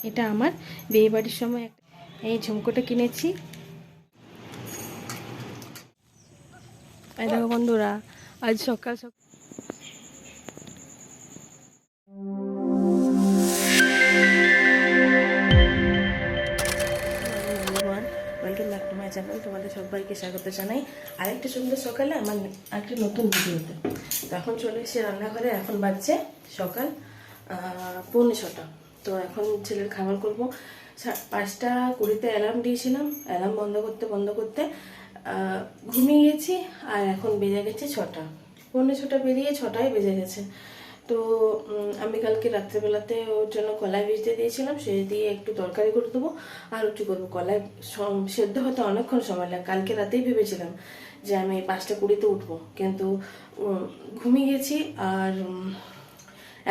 এটা আমার বিয়ে বাড়ির সময় এই ঝুমকোটা কিনেছি। এই দেখো বন্ধুরা, আজ সকাল সকাল welcome back to my channel. তোমাদের সবাইকে স্বাগত জানাই আরেকটা সুন্দর সকালে আমার একটা নতুন ভিডিওতে। তো এখন চলে এসেছি রান্নাঘরে। এখন বাজছে সকাল 6:45। তো এখন ছেলের খাবার করবো। 5:20 অ্যালার্ম দিয়েছিলাম, অ্যালার্ম বন্ধ করতে ঘুমিয়ে গেছি। আর এখন বেজে গেছে 6টা, 6:45 বেরিয়ে 6টায় বেজে গেছে। তো আমি কালকে রাত্রেবেলাতে ওর জন্য কলাই ভিজতে দিয়েছিলাম, সে দিয়ে একটু তরকারি করে দেবো আর রুটি করবো। কলাই সেদ্ধ হতে অনেকক্ষণ সময় লাগে। কালকে রাতেই ভেবেছিলাম যে আমি 5:20 উঠবো, কিন্তু ঘুমিয়ে গেছি। আর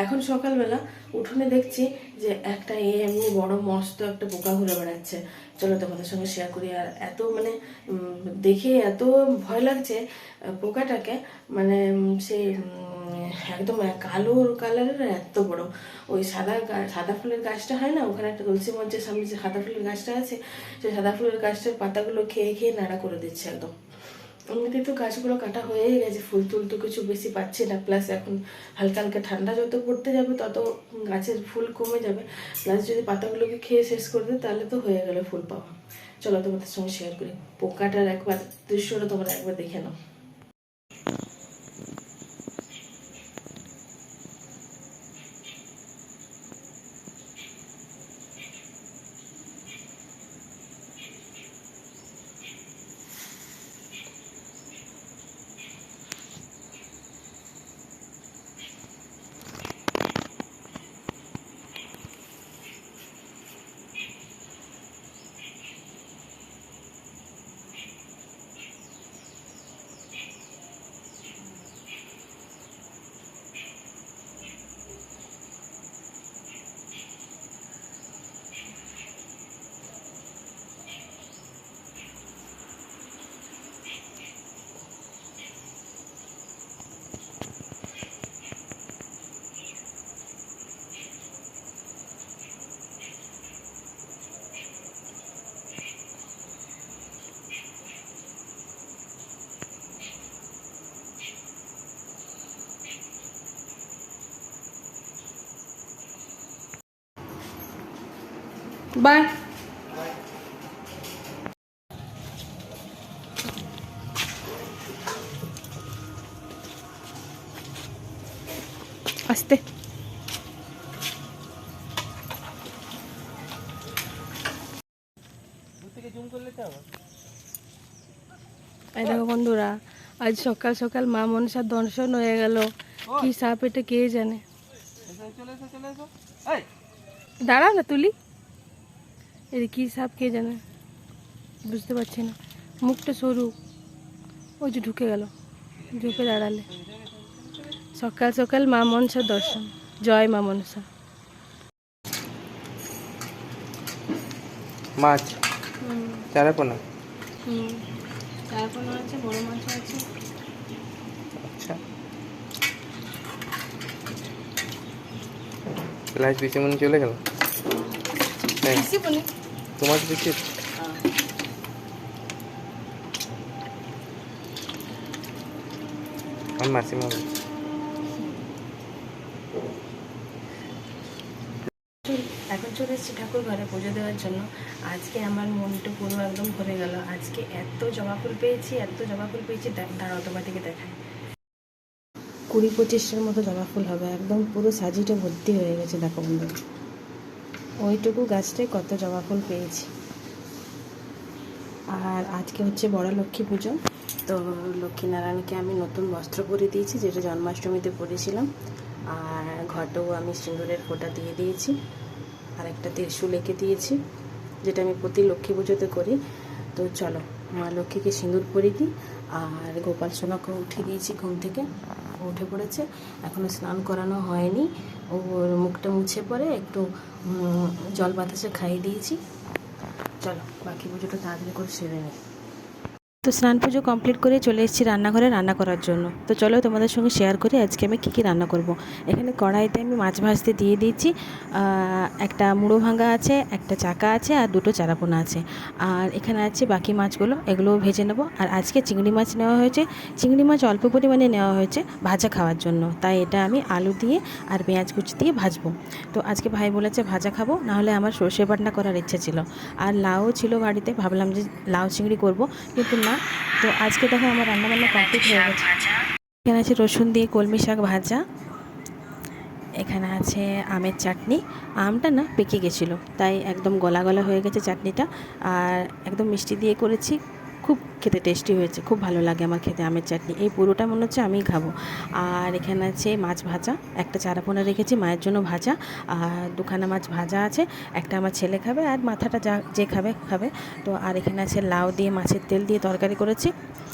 এখন সকালবেলা উঠোনে দেখছি যে একটা এমনি বড় মস্ত একটা পোকা ঘুরে বেড়াচ্ছে। চলো তোমাদের সঙ্গে শেয়ার করি। আর এত দেখে এত ভয় লাগছে পোকাটাকে, সেই একদম কালো কালারের, এত বড়। ওই সাদা ফুলের গাছটা হয় না, ওখানে একটা তুলসী মঞ্চের সামনে যে সাদা ফুলের গাছটা আছে, সেই সাদা ফুলের গাছটার পাতাগুলো খেয়ে খেয়ে নাড়া করে দিচ্ছে একদম। এমনিতে তো গাছগুলো কাটা হয়েই গেছে, ফুল টুল তো কিছু বেশি পাচ্ছি না। প্লাস এখন হালকা হালকা ঠান্ডা যত পড়তে যাবে তত গাছের ফুল কমে যাবে। প্লাস যদি পাতাগুলোকে খেয়ে শেষ করে দেয় তাহলে তো হয়ে গেল ফুল পাওয়া। চলো তোমাদের সঙ্গে শেয়ার করি পোকাটার একবার দৃশ্যটা, তোমরা একবার দেখে নাও। বাই। আস্তে এই দেখো বন্ধুরা, আজ সকাল সকাল মা মনসার দর্শন হয়ে গেল। কি সাপ এটা কে জানে। দাঁড়া না তুলি, এটা কি সাপ কে জানে, বুঝতে পারছি না। মুখটা সরু, ওই যে ঢুকে গেল, ঢুকে দাঁড়ালে। সকাল সকাল মা মনসার দর্শন। জয় মা মনসা। মাছ চারাপোনা, চারাপোনা আছে, বড় মাছ আছে। আচ্ছা, লাইট পিছিয়ে মনে চলে গেল। তোমার পিছিয়ে আমি মাসিমা। এখন চলে এসেছি ঠাকুর ঘরে পুজো দেওয়ার জন্য। আজকে আমার মনটা পুরো একদম ভরে গেল। আজকে এত জবা ফুল পেয়েছি, দাঁড়াও তোমার দিকে দেখায়। 20-25টার মতো জবা ফুল হবে, একদম পুরো সাজিটা ভর্তি হয়ে গেছে। দেখো বন্ধু, ওইটুকু গাছটায় কত জবা ফুল পেয়েছি। আর আজকে হচ্ছে বড় লক্ষ্মী পুজো। তো লক্ষ্মীনারায়ণকে আমি নতুন বস্ত্র পরে দিয়েছি, যেটা জন্মাষ্টমীতে পরেছিলাম। আর ঘটেও আমি সিঁদুরের ফোঁটা দিয়ে দিয়েছি, আর একটা ত্রিশূল এঁকে দিয়েছি, যেটা আমি প্রতি লক্ষ্মী পুজোতে করি। তো চলো মা লক্ষ্মীকে সিঁদুর পরিয়ে দিই। আর গোপাল সোনাকে উঠে দিয়েছি ঘুম থেকে, উঠে পড়েছে। এখনও স্নান করানো হয়নি, ওর মুখটা মুছে পরে একটু জল বাতাসে খাইয়ে দিয়েছি। চলো বাকি পুজোটা তাড়াতাড়ি করে সেরে নিই। তো স্নান পুজো কমপ্লিট করে চলে এসেছি রান্নাঘরে রান্না করার জন্য। তো চলো তোমাদের সঙ্গে শেয়ার করি আজকে আমি কী রান্না করব। এখানে কড়াইতে আমি মাছ ভাজতে দিয়ে দিয়েছি। একটা মুড়ো ভাঙা আছে, একটা চাকা আছে, আর দুটো চারাপোনা আছে। আর এখানে আছে বাকি মাছগুলো, এগুলোও ভেজে নেব। আর আজকে চিংড়ি মাছ নেওয়া হয়েছে। চিংড়ি মাছ অল্প পরিমাণে নেওয়া হয়েছে ভাজা খাওয়ার জন্য, তাই এটা আমি আলু দিয়ে আর পেঁয়াজ কুচি দিয়ে ভাজবো। তো আজকে ভাই বলেছে ভাজা খাবো, নাহলে আমার সর্ষে বাটনা করার ইচ্ছে ছিল। আর লাউ ছিল বাড়িতে, ভাবলাম যে লাউ চিংড়ি করব, কিন্তু না। তো আজকে দেখো আমার রান্নাবান্না কমপ্লিট হয়ে গেছে। এখানে আছে রসুন দিয়ে কলমি শাক ভাজা, এখানে আছে আমের চাটনি। আমটা না পেকে গেছিলো, তাই একদম গলা গলা হয়ে গেছে চাটনিটা। আর একদম মিষ্টি দিয়ে করেছি, খুব খেতে টেস্টি হয়েছে, খুব ভালো লাগে আমার খেতে আমের চাটনি। এই পুরোটা মনে হচ্ছে আমিই খাবো। আর এখানে আছে মাছ ভাজা, একটা চারাপোনা রেখেছি মায়ের জন্য ভাজা, আর দুখানা মাছ ভাজা আছে, একটা আমার ছেলে খাবে আর মাথাটা যে খাবে খাবে। তো আর এখানে আছে লাউ দিয়ে মাছের তেল দিয়ে তরকারি করেছি।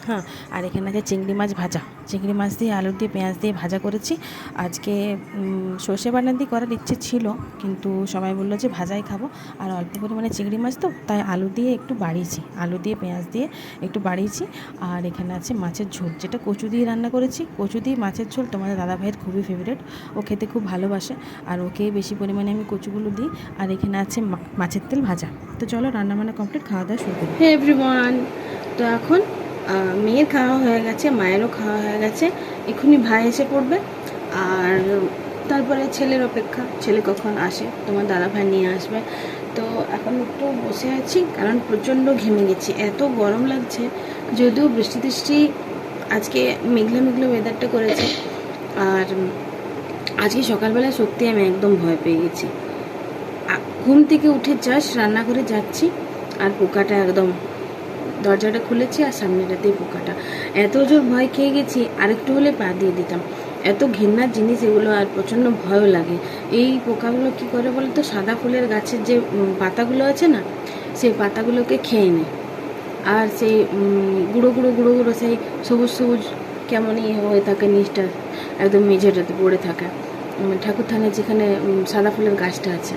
হ্যাঁ, আর এখানে আছে চিংড়ি মাছ ভাজা, চিংড়ি মাছ দিয়ে আলু দিয়ে পেঁয়াজ দিয়ে ভাজা করেছি। আজকে সর্ষে বাটনা দিয়ে করার ইচ্ছে ছিল, কিন্তু সবাই বললো যে ভাজাই খাবো, আর অল্প পরিমাণে চিংড়ি মাছ তো, তাই আলু দিয়ে একটু বাড়িয়েছি, আলু দিয়ে পেঁয়াজ দিয়ে একটু বাড়িয়েছি। আর এখানে আছে মাছের ঝোল, যেটা কচু দিয়ে রান্না করেছি। কচু দিয়ে মাছের ঝোল তোমাদের দাদাভাইয়ের খুবই ফেভারিট, ও খেতে খুব ভালোবাসে, আর ওকে বেশি পরিমাণে আমি কচুগুলো দিই। আর এখানে আছে মাছের তেল ভাজা। তো চলো রান্নাবান্না কমপ্লিট, খাওয়া দাওয়া শুরু করি। হ্যাঁ এভরিওয়ান, তো এখন মেয়ের খাওয়া হয়ে গেছে, মায়েরও খাওয়া হয়ে গেছে। এক্ষুনি ভাই এসে পড়বে, আর তারপরে ছেলের অপেক্ষা, ছেলে কখন আসে, তোমার দাদা ভাই নিয়ে আসবে। তো এখন একটু বসে আছি, কারণ প্রচণ্ড ঘেমে গেছি, এত গরম লাগছে। যদিও বৃষ্টি টিষ্টি আজকে মেঘলা মেঘলা ওয়েদারটা করেছে। আর আজকে সকালবেলায় সত্যি আমি একদম ভয় পেয়ে গেছি। ঘুম থেকে উঠে জাস্ট রান্নাঘরে যাচ্ছি, আর পোকাটা একদম দরজাটা খুলেছি, আর সামনেটাতেই পোকাটা। এত জোর ভয় খেয়ে গেছি, আরেকটু হলে পা দিয়ে দিতাম। এত ঘৃণার জিনিস এগুলো, আর প্রচণ্ড ভয়ও লাগে। এই পোকাগুলো কি করে বলো তো, সাদা ফুলের গাছের যে পাতাগুলো আছে না, সেই পাতাগুলোকে খেয়ে নেয়। আর সেই গুঁড়ো গুঁড়ো গুঁড়ো গুঁড়ো সেই সবুজ সবুজ কেমনই হয়ে থাকে, নিচটা একদম মেঝেটাতে পড়ে থাকে। ঠাকুরথানের যেখানে সাদা ফুলের গাছটা আছে,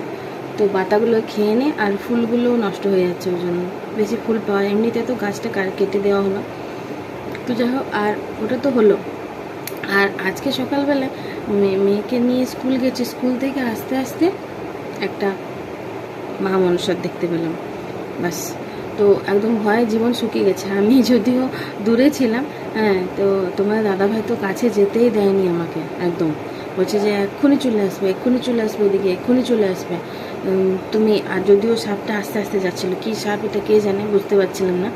তো পাতাগুলো খেয়ে নেয়, আর ফুলগুলোও নষ্ট হয়ে যাচ্ছে ওই জন্য। বেশি ফুল পাওয়া, এমনিতে তো গাছটা কেটে দেওয়া হলো। তো যাই হোক, আর ওটা তো হলো। আর আজকে সকালবেলা মেয়েকে নিয়ে স্কুল গেছি, স্কুল থেকে আসতে আসতে একটা মা মনসার দেখতে পেলাম, বাস। তো একদম ভয়ে জীবন শুকিয়ে গেছে। আমি যদিও দূরে ছিলাম, হ্যাঁ, তো তোমার দাদাভাই তো কাছে যেতেই দেয়নি আমাকে, একদম বলছে যে এক্ষুনি চলে আসবে, এক্ষুনি চলে আসবে, এদিকে এক্ষুনি চলে আসবে তুমি। আর যদিও সাপটা আস্তে আস্তে যাচ্ছিলো, কী সাপ এটা কে জানে, বুঝতে পারছিলাম না।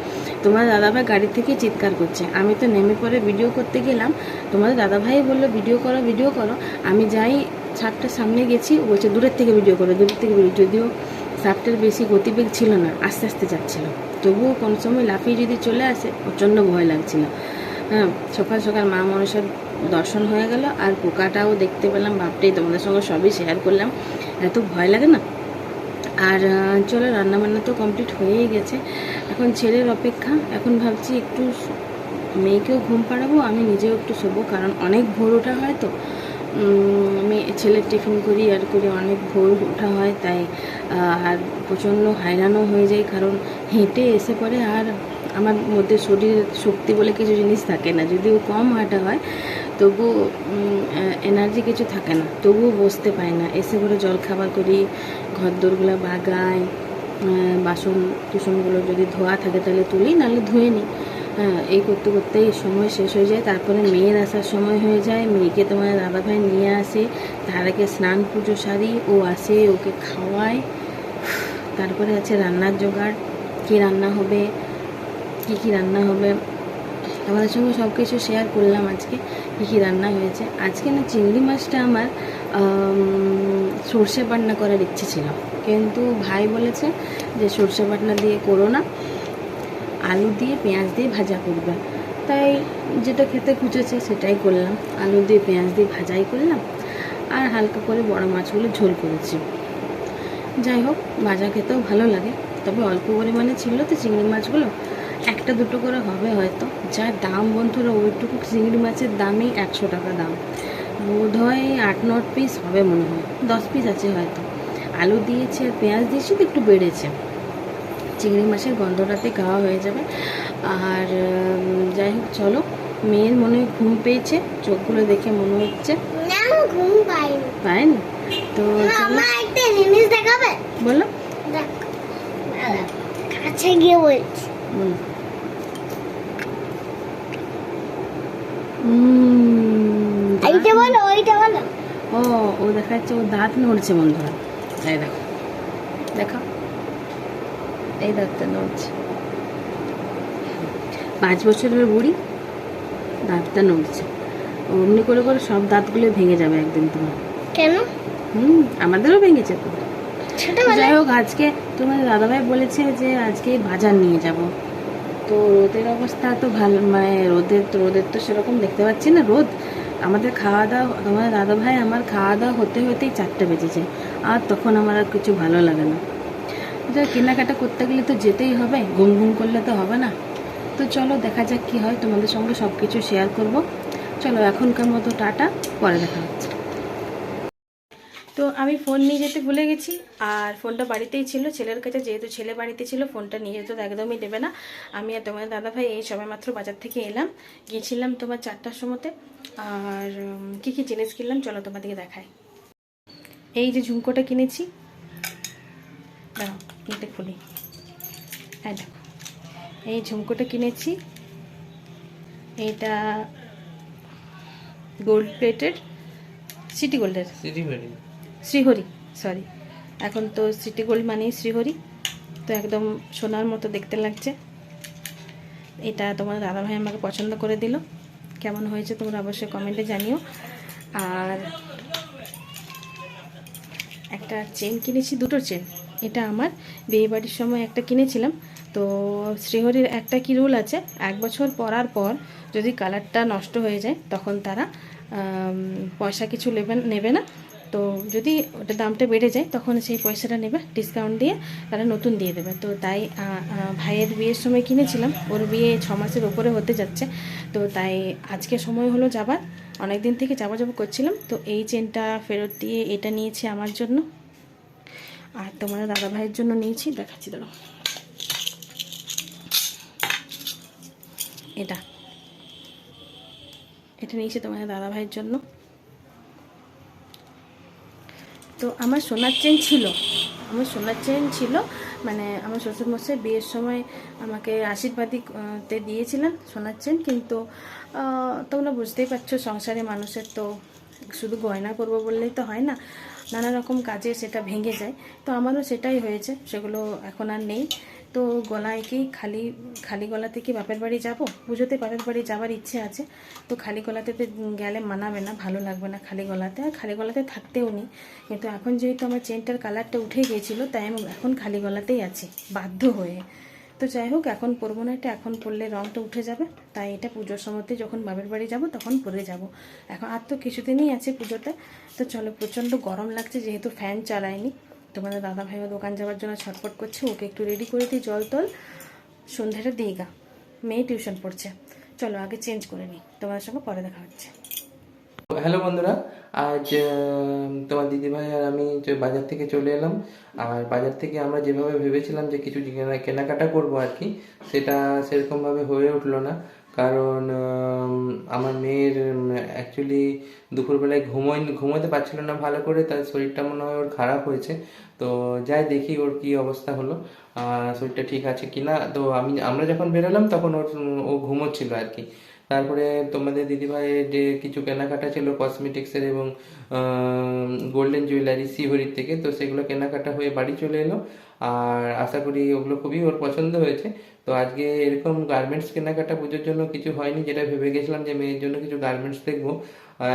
তোমার দাদাভাই গাড়ি থেকে চিৎকার করছে, আমি তো নেমে পরে ভিডিও করতে গেলাম। তোমাদের দাদাভাই বললো ভিডিও করো ভিডিও করো, আমি যাই সাপটার সামনে গেছি, ও বলছে দূরের থেকে ভিডিও করো, দূরের থেকে ভিডিও। যদিও সাপটার বেশি গতিবেগ ছিল না, আস্তে আস্তে যাচ্ছিলো, তবুও কোন সময় লাফিয়ে যদি চলে আসে প্রচণ্ড ভয় লাগছিল। হ্যাঁ, সকাল সকাল মা মনসার দর্শন হয়ে গেল, আর পোকাটাও দেখতে পেলাম। বাপটাই, তোমাদের সঙ্গে সবই শেয়ার করলাম, এত ভয় লাগে না। আর চলো, রান্নাবান্না তো কমপ্লিট হয়েই গেছে, এখন ছেলের অপেক্ষা। এখন ভাবছি একটু মেয়েকেও ঘুম পাড়াবো, আমি নিজেও একটু শোবো, কারণ অনেক ভোর ওঠা হয়। তো আমি ছেলের টিফিন করি আর করি, অনেক ভোর ওঠা হয়, তাই আর প্রচণ্ড হায়রানও হয়ে যায়, কারণ হেঁটে এসে পরে আর আমার মধ্যে শরীরের শক্তি বলে কিছু জিনিস থাকে না। যদিও কম হাঁটা হয়, তবু এনার্জি কিছু থাকে না, তবুও বসতে পাই না। এসে পরে জলখাবার করি, ঘর দোরগুলো বাগাই, বাসন কুসনগুলো যদি ধোয়া থাকে তাহলে তুলি, নাহলে ধুয়ে নিই। হ্যাঁ, এই করতে করতেই সময় শেষ হয়ে যায়। তারপরে মেয়ের আসার সময় হয়ে যায়, মেয়েকে তোমার দাদাভাই নিয়ে আসে, তার আগে স্নান পুজো সারি, ও আসে, ওকে খাওয়ায়। তারপরে আছে রান্নার জোগাড়, কী রান্না হবে, কী রান্না হবে, তোমাদের সঙ্গে সব কিছু শেয়ার করলাম আজকে কী রান্না হয়েছে। আজকে না চিংড়ি মাছটা আমার সর্ষে বাটনা করার ইচ্ছে ছিল, কিন্তু ভাই বলেছে যে সর্ষে বাটনা দিয়ে করো না, আলু দিয়ে পেঁয়াজ দিয়ে ভাজা করবে। তাই যেটা খেতে খুঁজেছে সেটাই করলাম, আলু দিয়ে পেঁয়াজ দিয়ে ভাজাই করলাম, আর হালকা করে বড় মাছগুলো ঝোল করেছি। যাই হোক, ভাজা খেতেও ভালো লাগে, তবে অল্প পরিমাণে ছিল তো চিংড়ি মাছগুলো, একটা দুটো করে হবে হয়তো। যা দাম বন্ধুরা, ওইটুকু চিংড়ি মাছের দামই 100 টাকা দাম। বোধ হয় 8-9 পিস হবে, মনে হয় 10 পিস আছে হয়তো। আলু দিয়েছি আর পেঁয়াজ দিয়েছি তো একটু বেড়েছে। চিংড়ি মাছের গন্ধটাতে খাওয়া হয়ে যাবে। আর যাই হোক চলো, মেয়ের মনে হয় ঘুম পেয়েছে, চোখগুলো দেখে মনে হচ্ছে না ঘুম পাইনি। পায়নি। তো চলো, আমার একটা জিনিস দেখাবে? বলো। দেখ কাছে গিয়ে বলছি। হুম। এইটা বলো, ওইটা বলো। ও ও দেখা যাচ্ছে ও দাঁত নড়ছে বন্ধুরা, এই দেখো, দেখো এই দাঁতটা নড়ছে, 5 বছরের বুড়ি দাঁতটা নড়ছে। অমনি করে করে সব দাঁতগুলো ভেঙে যাবে একদিন তোমার। কেন? আমাদেরও ভেঙেছে তো। ছোটবেলায় যাই হোক, আজকে তোমার দাদাভাই বলেছে যে আজকে বাজার নিয়ে যাব। তো রোদের অবস্থা তো ভালো, মানে রোদের তো সেরকম দেখতে পাচ্ছি না রোদ। আমাদের খাওয়া দাওয়া, তোমার দাদাভাই আমার খাওয়া দাওয়া হতে হতেই 4টা বেজেছে, আর তখন আমার আর কিছু ভালো লাগে না। যা কেনাকাটা করতে গেলে তো যেতেই হবে, ঘুম ঘুম করলে তো হবে না। তো চলো দেখা যাক কী হয়, তোমাদের সঙ্গে সব কিছু শেয়ার করব। চলো এখনকার মতো টাটা, পরে দেখা হচ্ছে। তো আমি ফোন নিয়ে যেতে ভুলে গেছি, আর ফোনটা বাড়িতেই ছিল ছেলের কাছে, যেহেতু ছেলে বাড়িতে ছিল ফোনটা নিয়ে যেতে তো একদমই দেবে না। আমি আর তোমার দাদাভাই এই সবেমাত্র বাজার থেকে এলাম, গিয়েছিলাম তোমার 4টার সময়তে। আর কী কী জিনিস কিনলাম চলো তোমাদেরকে দেখাই। এই যে ঝুমকোটা কিনেছি, দাঁড়াও এটা খুলি, হ্যাঁ দেখো এই ঝুমকোটা কিনেছি, এটা গোল্ড প্লেটের, সিটি গোল্ডের, শ্রীহরি, সরি এখন তো সিটি গোল্ড মানেই শ্রীহরি, তো একদম সোনার মতো দেখতে লাগছে। এটা তোমার দাদাভাই আমাকে পছন্দ করে দিল, কেমন হয়েছে তোমরা অবশ্যই কমেন্টে জানিও। আর একটা চেন কিনেছি, দুটো চেন। এটা আমার বিয়েবাড়ির সময় একটা কিনেছিলাম। তো শ্রীহরির একটা কি রুল আছে, 1 বছর পরার পর যদি কালারটা নষ্ট হয়ে যায় তখন তারা পয়সা কিছু নেবে না। তো যদি ওটা দামটা বেড়ে যায় তখন সেই পয়সাটা নেবে, ডিসকাউন্ট দিয়ে তারা নতুন দিয়ে দেবে। তো তাই ভাইয়ের বিয়ের সময় কিনেছিলাম, ওর বিয়ে 6 মাসের ওপরে হতে যাচ্ছে। তো তাই আজকে সময় হলো যাবার, অনেক দিন থেকে যাবো করছিলাম। তো এই চেনটা ফেরত দিয়ে এটা নিয়েছি আমার জন্য, আর তোমার দাদা ভাইয়ের জন্য নিয়েছি, দেখাচ্ছি দাঁড়াও। এটা এটা নিয়েছি তোমার দাদা ভাইয়ের জন্য। তো আমার সোনার চেন ছিল, মানে আমার শ্বশুরমশাই বিয়ের সময় আমাকে আশীর্বাদীতে দিয়েছিলেন সোনার চেন। কিন্তু তোমরা বুঝতেই পারছো সংসারে মানুষের তো শুধু গয়না করবো বললেই তো হয় না, নানা রকম কাজে সেটা ভেঙে যায়। তো আমারও সেটাই হয়েছে, সেগুলো এখন আর নেই। তো গলায় কি খালি গলাতে কি বাপের বাড়ি যাব, পুজোতে বাপের বাড়ি যাওয়ার ইচ্ছে আছে। তো খালি গলাতে গেলে মানাবে না, ভালো লাগবে না খালি গলাতে, আর খালি গলাতে থাকতেও নেই। কিন্তু এখন যেহেতু আমার চেনটার কালারটা উঠে গিয়েছিলো, তাই আমি এখন খালি গলাতেই আছি বাধ্য হয়ে। তো যাই হোক, এখন পরবো না এটা, এখন পরলে রঙটা উঠে যাবে। তাই এটা পুজোর সময়তে যখন বাপের বাড়ি যাব তখন পরে যাব। এখন আর তো কিছুদিনই আছে পুজোতে। তো চলো, প্রচণ্ড গরম লাগছে যেহেতু ফ্যান চালায়নি। তোমাদের দাদা ভাইও দোকান যাওয়ার জন্য ছটফট করছে, ওকে একটু রেডি করে দিই, জল টল সন্ধ্যাটা দিই গা, মেয়ে টিউশন পড়ছে। চলো আগে চেঞ্জ করে নিই, তোমাদের সঙ্গে পরে দেখা হচ্ছে। হ্যালো বন্ধুরা, আজ তোমার দিদিভাই আর আমি বাজার থেকে চলে এলাম। আর বাজার থেকে আমরা যেভাবে ভেবেছিলাম যে কিছু কেনাকাটা করব আর কি, সেটা সেরকমভাবে হয়ে উঠলো না। কারণ আমার মেয়ের অ্যাকচুয়ালি দুপুরবেলায় ঘুমোতে পারছিল না ভালো করে, তার শরীরটা মনে হয় ওর খারাপ হয়েছে। তো যাই দেখি ওর কি অবস্থা হলো, শরীরটা ঠিক আছে কিনা। তো আমরা যখন বেরোলাম তখন ও ঘুমোচ্ছিল আর কি। তারপরে তোমাদের দিদিভাইয়ের যে কিছু কেনাকাটা ছিল কসমেটিক্সের এবং গোল্ডেন জুয়েলারি শ্রীহরির থেকে, তো সেগুলো কেনাকাটা হয়ে বাড়ি চলে এলো। আর আশা করি ওগুলো খুবই ওর পছন্দ হয়েছে। তো আজকে এরকম গার্মেন্টস কেনাকাটা পুজোর জন্য কিছু হয়নি, যেটা ভেবে গেছিলাম যে মেয়ের জন্য কিছু গার্মেন্টস দেখবো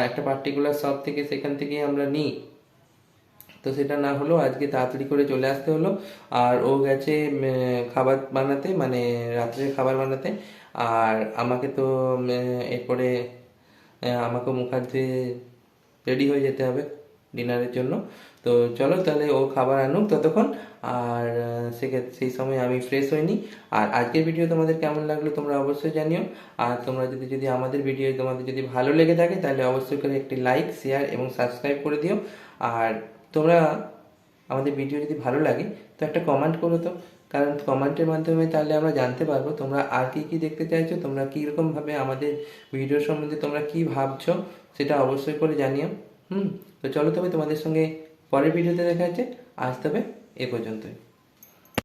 একটা পার্টিকুলার শপ থেকে, সেখান থেকেই আমরা নিই। তো সেটা না হলো, আজকে তাড়াতাড়ি করে চলে আসতে হলো। আর ও গেছে খাবার বানাতে, মানে রাত্রের খাবার বানাতে। আর আমাকে তো এরপরে আমাকে মুখ হাত ধুয়ে রেডি হয়ে যেতে হবে ডিনারের জন্য। তো চলো তাহলে ও খাবার আনুক ততক্ষণ। আর সেই সময় আমি ফ্রেশ হইনি। আর আজকের ভিডিও তোমাদের কেমন লাগলো তোমরা অবশ্যই জানিও। আর তোমরা যদি আমাদের ভিডিও তোমাদের যদি ভালো লেগে থাকে তাহলে অবশ্যই করে একটি লাইক, শেয়ার এবং সাবস্ক্রাইব করে দিও। আর তোমরা আমাদের ভিডিও যদি ভালো লাগে তো একটা কমেন্ট করো তো, কারণ কমেন্টের মাধ্যমে তাহলে আমরা জানতে পারবো তোমরা আর কি কি দেখতে চাইছো, তোমরা কীরকমভাবে আমাদের ভিডিও সম্বন্ধে তোমরা কি ভাবছো সেটা অবশ্যই করে জানিও। তো চলো তবে তোমাদের সঙ্গে পরের ভিডিওতে দেখা হচ্ছে। আজ তবে এ পর্যন্তই।